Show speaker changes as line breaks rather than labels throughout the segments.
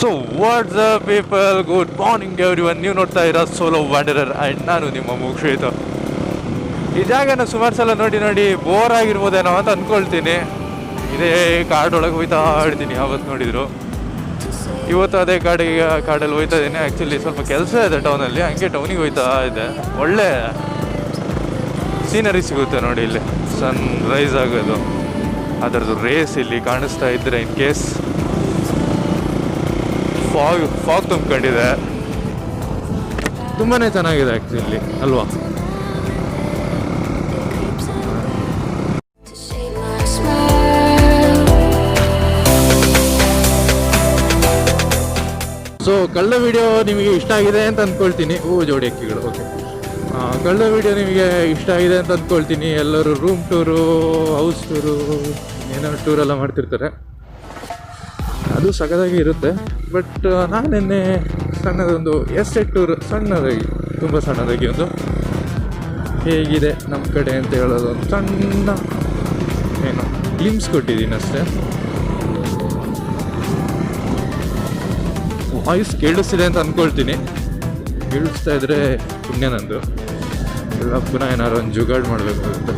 So what's up people, good morning everyone. ನೀವು ನೋಡ್ತಾ ಇರೋ ಸೋಲೋ ವಂಡರರ್ ಆ್ಯಂಡ್ ನಾನು ನಿಮ್ಮ ಮುಕ್ಷಿತ. ಈ ಜಾಗನ ಸುಮಾರು ಸಲ ನೋಡಿ ನೋಡಿ ಬೋರ್ ಆಗಿರ್ಬೋದೇನೋ ಅಂತ ಅಂದ್ಕೊಳ್ತೀನಿ. ಇದೇ ಕಾಡೊಳಗೆ ಹೋಯ್ತಾ ಇರ್ತೀನಿ ಯಾವತ್ತು ನೋಡಿದ್ರು. ಇವತ್ತು ಅದೇ ಕಾಡಲ್ಲಿ ಹೋಯ್ತಾ ಇದ್ದೀನಿ. ಆ್ಯಕ್ಚುಲಿ ಸ್ವಲ್ಪ ಕೆಲಸ ಇದೆ ಟೌನಲ್ಲಿ, ಹಂಗೆ ಟೌನಿಗೆ ಹೋಯ್ತಾ ಇದೆ. ಒಳ್ಳೆ ಸೀನರಿ ಸಿಗುತ್ತೆ ನೋಡಿ, ಇಲ್ಲಿ ಸನ್ ರೈಸ್ ಆಗೋದು, ಅದರದ್ದು ರೇಸ್ ಇಲ್ಲಿ ಕಾಣಿಸ್ತಾ ಇದ್ದರೆ. ಇನ್ ಕೇಸ್ ಫಾಗ್ ತುಂಬ್ಕೊಂಡಿದೆ, ತುಂಬಾ ಚೆನ್ನಾಗಿದೆ ಆ್ಯಕ್ಚುಲಿ ಅಲ್ವಾ. ಸೊ ಕಳೆದ ವಿಡಿಯೋ ನಿಮಗೆ ಇಷ್ಟ ಆಗಿದೆ ಅಂತ ಅಂದ್ಕೊಳ್ತೀನಿ. ಜೋಡಿ ಅಕ್ಕಿಗಳು, ಓಕೆ. ಕಳೆದ ವಿಡಿಯೋ ನಿಮಗೆ ಇಷ್ಟ ಆಗಿದೆ ಅಂತ ಅಂದ್ಕೊಳ್ತೀನಿ. ಎಲ್ಲರೂ ರೂಮ್ ಟೂರು, ಹೌಸ್ ಟೂರು, ಏನೋ ಟೂರೆಲ್ಲ ಮಾಡ್ತಿರ್ತಾರೆ, ಅದು ಸಖತ್ತಾಗಿ ಇರುತ್ತೆ. ಬಟ್ ನಾನು ನಿನ್ನೆ ಸಣ್ಣದೊಂದು ಎಸ್ಟೇಟ್ ಟೂರ್, ಸಣ್ಣದಾಗಿ, ತುಂಬ ಸಣ್ಣದಾಗಿ ಒಂದು ಹೇಗಿದೆ ನಮ್ಮ ಕಡೆ ಅಂತ ಹೇಳೋದು ಒಂದು ಸಣ್ಣ ಏನು ಗ್ಲಿಮ್ಸ್ ಕೊಟ್ಟಿದ್ದೀನಿ ಅಷ್ಟೇ. ವಾಯ್ಸ್ ಕೇಳಿಸ್ತಿದೆ ಅಂತ ಅಂದ್ಕೊಳ್ತೀನಿ. ಕೇಳಿಸ್ತಾ ಇದ್ರೆ ಪುಣ್ಯ ನಂದು. ಎಲ್ಲ ಪುನಃ ಏನಾದ್ರು ಒಂದು ಜುಗಾಡ್ ಮಾಡಬೇಕಾಗುತ್ತೆ.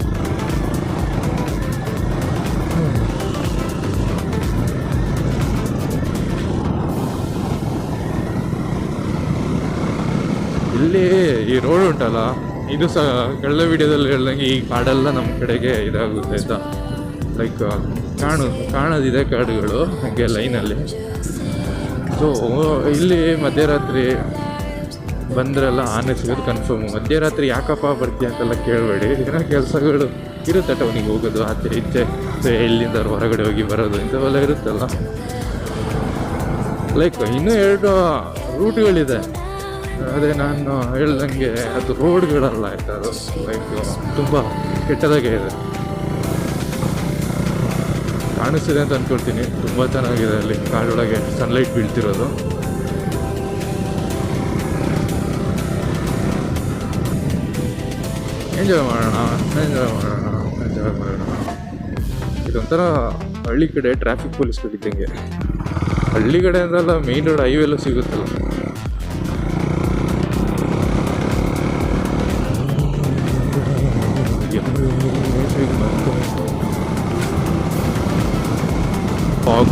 ಇಲ್ಲಿ ಈ ರೋಡ್ ಉಂಟಲ್ಲ, ಇದು ಸಹ ಕಳೆದ ವಿಡಿಯೋದಲ್ಲಿ ಹೇಳ್ದಂಗೆ ಈ ಕಾಡೆಲ್ಲ ನಮ್ಮ ಕಡೆಗೆ ಇದಾಗುತ್ತೆ ಆಯಿತಾ. ಲೈಕ್ ಕಾಣೋದಿದೆ ಕಾಡುಗಳು ಹಾಗೆ ಲೈನಲ್ಲಿ. ಸೊ ಇಲ್ಲಿ ಮಧ್ಯರಾತ್ರಿ ಬಂದರೆಲ್ಲ ಆನೆ ಸಿಗೋದು ಕನ್ಫರ್ಮು. ಮಧ್ಯರಾತ್ರಿ ಯಾಕಪ್ಪ ಬರ್ತೀಯ ಅಂತೆಲ್ಲ ಕೇಳಬೇಡಿ, ಏನೋ ಕೆಲಸಗಳು ಇರುತ್ತೆ, ಟೌನಿಗೆ ಹೋಗೋದು, ಆಚೆ ಈಚೆ ಇಲ್ಲಿಂದ ಹೊರಗಡೆ ಹೋಗಿ ಬರೋದು, ಇಂಥವೆಲ್ಲ ಇರುತ್ತಲ್ಲ. ಲೈಕ್ ಇನ್ನೂ 2 ರೂಟ್ಗಳಿದೆ, ಅದೇ ನಾನು ಹೇಳ್ದಂಗೆ ಅದು ರೋಡ್ಗಳಲ್ಲ ಆಯ್ತಾ. ಅದು ಲೈಕ್ ತುಂಬ ಕೆಟ್ಟದಾಗೆ ಇದೆ. ಕಾಣಿಸ್ತಿದೆ ಅಂತ ಅಂದ್ಕೊಳ್ತೀನಿ. ತುಂಬ ಚೆನ್ನಾಗಿದೆ ಅಲ್ಲಿ ಕಾಡೊಳಗೆ ಸನ್ಲೈಟ್ ಬೀಳ್ತಿರೋದು. ಎಂಜಾಯ್ ಮಾಡೋಣ. ಇದೊಂಥರ ಹಳ್ಳಿ ಕಡೆ ಟ್ರಾಫಿಕ್ ಪೊಲೀಸ್ ಬೇಕಿದ್ದಂಗೆ. ಹಳ್ಳಿ ಕಡೆ ಅಂದ್ರಲ್ಲ, ಮೇನ್ ರೋಡ್ ಹೈವೆಲ್ಲ ಸಿಗುತ್ತಲ್ಲ.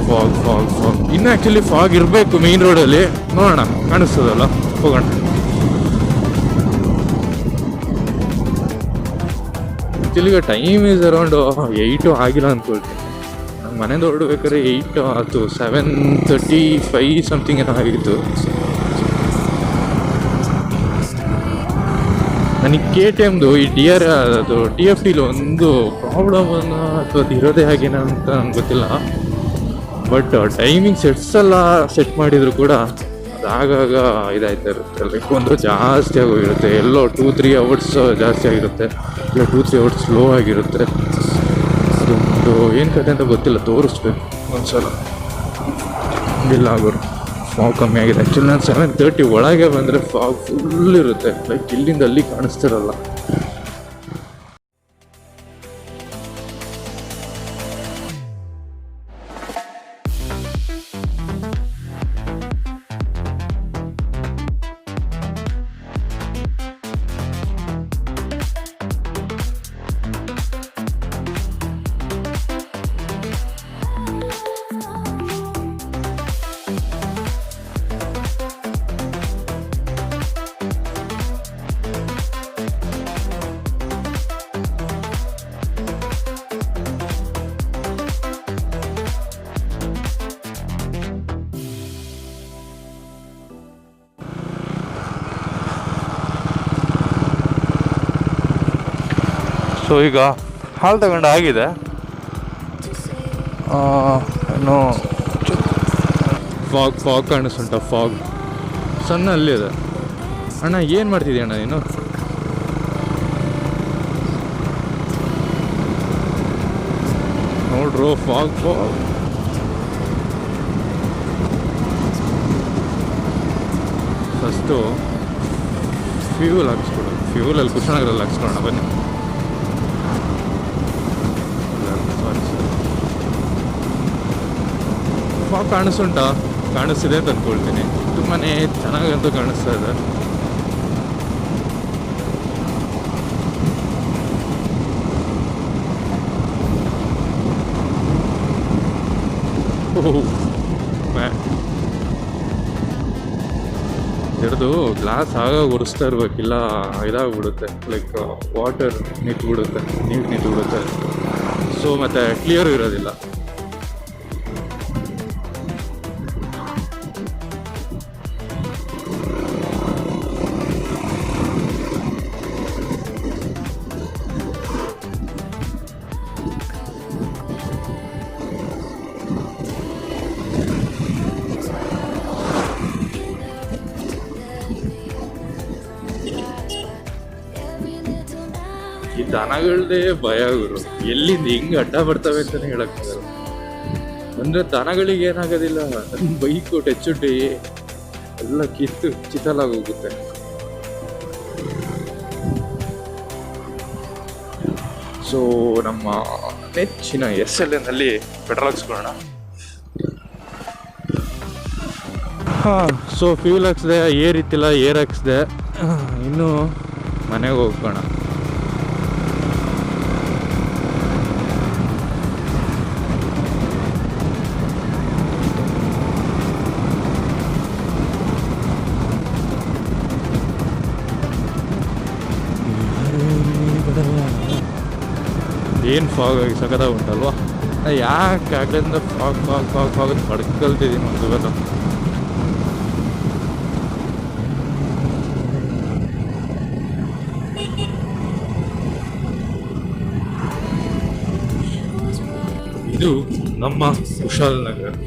ಫಾಗ್ ಇನ್ನು ಆ್ಯಕ್ಚುಲಿ ಫಾಗ್ ಇರಬೇಕು ಮೇನ್ ರೋಡಲ್ಲಿ. ನೋಡೋಣ, ಕಾಣಿಸ್ತದಲ್ಲ, ಹೋಗೋಣ. ಆ್ಯಕ್ಚುಲಿ ಈಗ ಟೈಮ್ ಈಸ್ ಅರೌಂಡ್ 8 ಆಗಿಲ್ಲ ಅಂದ್ಕೊಳ್ತೀನಿ. ನಮ್ಮ ಮನೆಯಿಂದ ಹೊರಡ್ಬೇಕಾದ್ರೆ 8 ಆಯಿತು, 7:35 ಸಮಥಿಂಗ್ ಏನೋ ಆಗಿತ್ತು. ನನಗೆ KTMದು ಈ ಅದು TFTಲಿ ಒಂದು ಪ್ರಾಬ್ಲಮನ್ನು ಅಥವಾ ಅದು ಇರೋದೇ ಹಾಗೇನ ಅಂತ ನಂಗೆ ಗೊತ್ತಿಲ್ಲ. ಬಟ್ ಟೈಮಿಂಗ್ ಸೆಟ್ಸೆಲ್ಲ ಸೆಟ್ ಮಾಡಿದರೂ ಕೂಡ ಅದು ಆಗಾಗ ಇದಾಯ್ತಾ ಇರುತ್ತೆ. ಲೈಕ್ ಒಂದು ಜಾಸ್ತಿ ಆಗೋಗಿರುತ್ತೆ, ಎಲ್ಲೋ 2-3 ಅವರ್ಸ್ ಜಾಸ್ತಿ ಆಗಿರುತ್ತೆ, ಇಲ್ಲ 2-3 ಅವರ್ಸ್ ಸ್ಲೋ ಆಗಿರುತ್ತೆ. ಅದೊಂದು ಏನು ಕತೆ ಅಂತ ಗೊತ್ತಿಲ್ಲ, ತೋರಿಸ್ಬೇಕು ಒಂದ್ಸಲ. ಇಲ್ಲ ಆಗೋರು ಫಾಗ್ ಕಮ್ಮಿ ಆಗಿದೆ. ಆ್ಯಕ್ಚುಲಿ ನಾನು 7:30 ಒಳಗೆ ಬಂದರೆ ಫಾಗ್ ಫುಲ್ ಇರುತ್ತೆ, ಲೈಕ್ ಇಲ್ಲಿಂದ ಅಲ್ಲಿ ಕಾಣಿಸ್ತಿರಲ್ಲ. ಸೊ ಈಗ ಹಾಲು ತಗೊಂಡು ಆಗಿದೆ. ಇನ್ನು ಫಾಗ್ ಕಾಣಿಸುಂಟ, ಫಾಗ್ ಸಣ್ಣ ಅಲ್ಲಿದೆ. ಅಣ್ಣ ಏನು ಮಾಡ್ತಿದ್ದೀಯ ಅಣ್ಣ ನೀನು? ನೋಡ್ರು ಫಾಗ್ ಫಸ್ಟು ಫ್ಯೂಲ್ ಹಾಕಿಸ್ಕೊಡು. ಫ್ಯೂಲಲ್ಲಿ ಕುಶನಗರಲ್ಲಿ ಹಾಕ್ಸ್ಕೊಳ್ಳೋಣ ಬನ್ನಿ. ಫಾಗ್ ಕಾಣಿಸುಂಟಾ? ಕಾಣಿಸ್ತಿದೆ ಅಂತ ಅಂದ್ಕೊಳ್ತೀನಿ. ತುಂಬಾ ಚೆನ್ನಾಗಂತೂ ಕಾಣಿಸ್ತಾ ಇದೆ. ಇದ್ರದ್ದು ಗ್ಲಾಸ್ ಆಗ ಒರೆಸ್ತಾ ಇರ್ಬೇಕಿಲ್ಲ, ಇದಾಗ್ಬಿಡುತ್ತೆ, ಲೈಕ್ ವಾಟರ್ ನಿಂತ್ಬಿಡುತ್ತೆ, ನೀರು ನಿಂತ್ಬಿಡುತ್ತೆ. ಸೊ ಮತ್ತೆ ಕ್ಲಿಯರ್ ಇರೋದಿಲ್ಲ. ಈ ದನಗಳದೇ ಭಯ ಗುರು, ಎಲ್ಲಿಂದ ಹೆಂಗ್ ಅಡ್ಡ ಬರ್ತವೆ ಅಂತಾನೆ ಹೇಳಕ್ಕಾಗಲ್ಲ. ಅಂದ್ರೆ ದನಗಳಿಗೆ ಏನಾಗೋದಿಲ್ಲ, ಬೈಕು ಟೆಚ್ಚುಡ್ಡಿ ಎಲ್ಲ ಕಿತ್ತು ಚಿತಲಾಗಿ ಹೋಗುತ್ತೆ. ಸೊ ನಮ್ಮ ನೆಚ್ಚಿನ SLN ಅಲ್ಲಿ ಪೆಟ್ರೋಲ್ ಹಾಕ್ಸ್ಕೊಳ್ಳೋಣ. ಸೊ ಫ್ಯೂಲ್ ಹಾಕ್ಸಿದೆ, ಏರ್ ಇತ್ತಿಲ್ಲ, ಏರ್ ಹಾಕ್ಸಿದೆ. ಇನ್ನು ಮನೆಗೆ ಹೋಗೋಣ. ಏನು ಫಾಗ್ ಆಗಿ ಸಕದಾಗ ಉಂಟಲ್ವಾ? ಯಾಕೆ ಆಗ್ಲಿಂದ ಫಾಗ್ ಫಾಗ್ ಫಾಗ್ ಫಾಗ್ ಅಂತ ಪಡ್ಕಲ್ತಿದ್ದೀನಿ ಒಂದು. ಇದು ನಮ್ಮ ಕುಶಾಲ್ ನಗರ್.